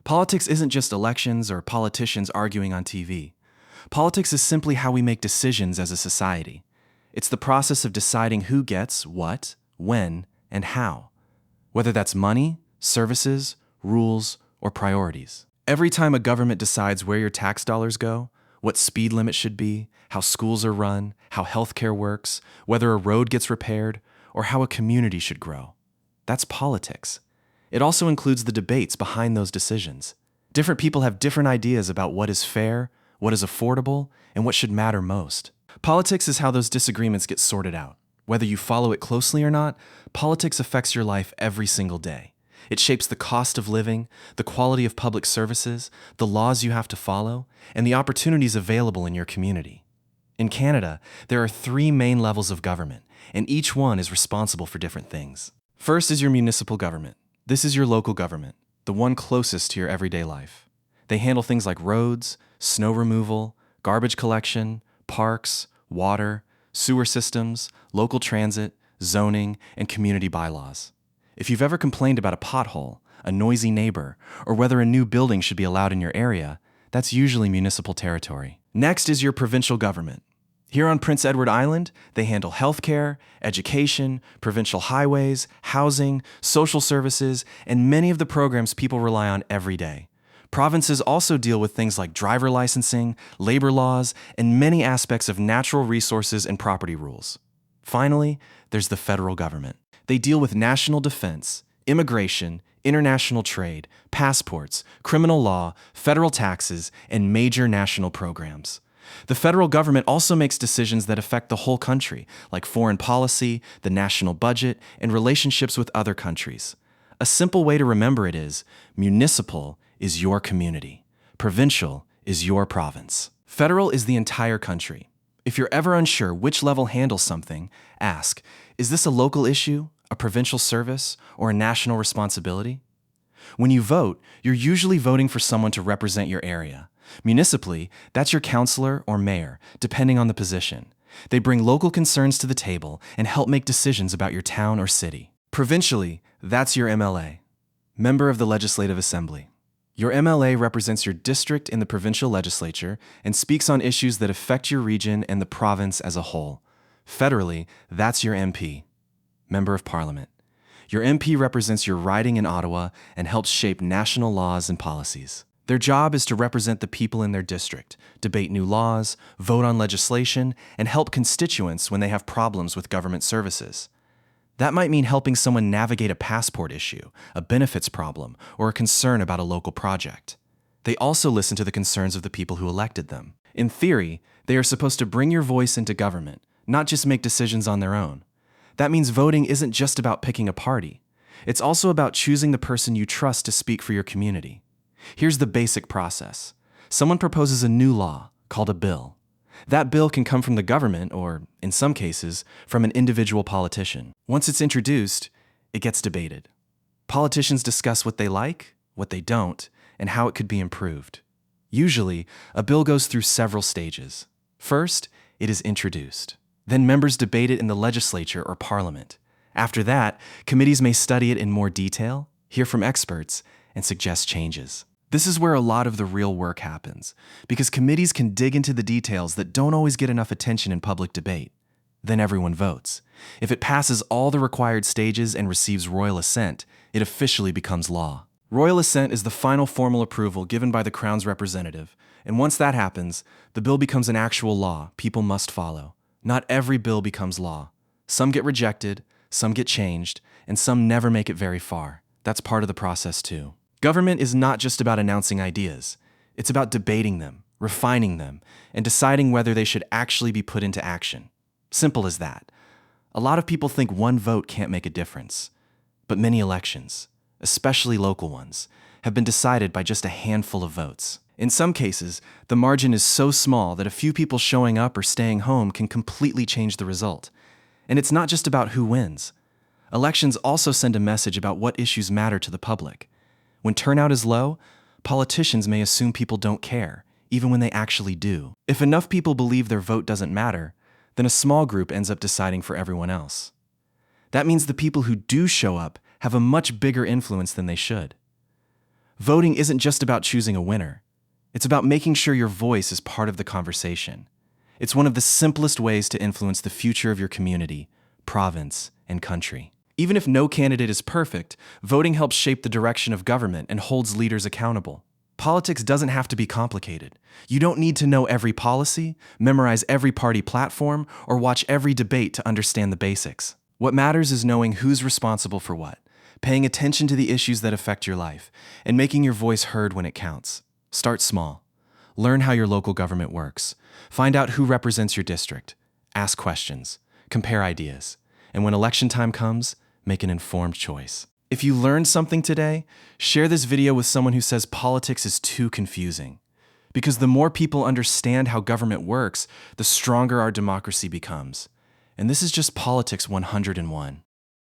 Politics isn't just elections or politicians arguing on TV. Politics is simply how we make decisions as a society. It's the process of deciding who gets what, when, and how, whether that's money, services, rules, or priorities. Every time a government decides where your tax dollars go, what speed limit should be, how schools are run, how healthcare works, whether a road gets repaired, or how a community should grow, that's politics. It also includes the debates behind those decisions. Different people have different ideas about what is fair, what is affordable, and what should matter most. Politics is how those disagreements get sorted out. Whether you follow it closely or not, politics affects your life every single day. It shapes the cost of living, the quality of public services, the laws you have to follow, and the opportunities available in your community. In Canada, there are 3 main levels of government, and each one is responsible for different things. First is your municipal government. This is your local government, the one closest to your everyday life. They handle things like roads, snow removal, garbage collection, parks, water, sewer systems, local transit, zoning, and community bylaws. If you've ever complained about a pothole, a noisy neighbor, or whether a new building should be allowed in your area, that's usually municipal territory. Next is your provincial government. Here on Prince Edward Island, they handle healthcare, education, provincial highways, housing, social services, and many of the programs people rely on every day. Provinces also deal with things like driver licensing, labor laws, and many aspects of natural resources and property rules. Finally, there's the federal government. They deal with national defense, immigration, international trade, passports, criminal law, federal taxes, and major national programs. The federal government also makes decisions that affect the whole country, like foreign policy, the national budget, and relationships with other countries. A simple way to remember it is, municipal is your community. Provincial is your province. Federal is the entire country. If you're ever unsure which level handles something, ask, is this a local issue, a provincial service, or a national responsibility? When you vote, you're usually voting for someone to represent your area. Municipally, that's your councillor or mayor, depending on the position. They bring local concerns to the table and help make decisions about your town or city. Provincially, that's your MLA, Member of the Legislative Assembly. Your MLA represents your district in the provincial legislature and speaks on issues that affect your region and the province as a whole. Federally, that's your MP, Member of Parliament. Your MP represents your riding in Ottawa and helps shape national laws and policies. Their job is to represent the people in their district, debate new laws, vote on legislation, and help constituents when they have problems with government services. That might mean helping someone navigate a passport issue, a benefits problem, or a concern about a local project. They also listen to the concerns of the people who elected them. In theory, they are supposed to bring your voice into government, not just make decisions on their own. That means voting isn't just about picking a party. It's also about choosing the person you trust to speak for your community. Here's the basic process. Someone proposes a new law, called a bill. That bill can come from the government or, in some cases, from an individual politician. Once it's introduced, it gets debated. Politicians discuss what they like, what they don't, and how it could be improved. Usually, a bill goes through several stages. First, it is introduced. Then members debate it in the legislature or parliament. After that, committees may study it in more detail, hear from experts, and suggest changes. This is where a lot of the real work happens, because committees can dig into the details that don't always get enough attention in public debate. Then everyone votes. If it passes all the required stages and receives royal assent, it officially becomes law. Royal assent is the final formal approval given by the Crown's representative, and once that happens, the bill becomes an actual law people must follow. Not every bill becomes law. Some get rejected, some get changed, and some never make it very far. That's part of the process too. Government is not just about announcing ideas. It's about debating them, refining them, and deciding whether they should actually be put into action. Simple as that. A lot of people think one vote can't make a difference. But many elections, especially local ones, have been decided by just a handful of votes. In some cases, the margin is so small that a few people showing up or staying home can completely change the result. And it's not just about who wins. Elections also send a message about what issues matter to the public. When turnout is low, politicians may assume people don't care, even when they actually do. If enough people believe their vote doesn't matter, then a small group ends up deciding for everyone else. That means the people who do show up have a much bigger influence than they should. Voting isn't just about choosing a winner. It's about making sure your voice is part of the conversation. It's one of the simplest ways to influence the future of your community, province, and country. Even if no candidate is perfect, voting helps shape the direction of government and holds leaders accountable. Politics doesn't have to be complicated. You don't need to know every policy, memorize every party platform, or watch every debate to understand the basics. What matters is knowing who's responsible for what, paying attention to the issues that affect your life, and making your voice heard when it counts. Start small. Learn how your local government works. Find out who represents your district. Ask questions. Compare ideas. And when election time comes, make an informed choice. If you learned something today, share this video with someone who says politics is too confusing. Because the more people understand how government works, the stronger our democracy becomes. And this is just Politics 101.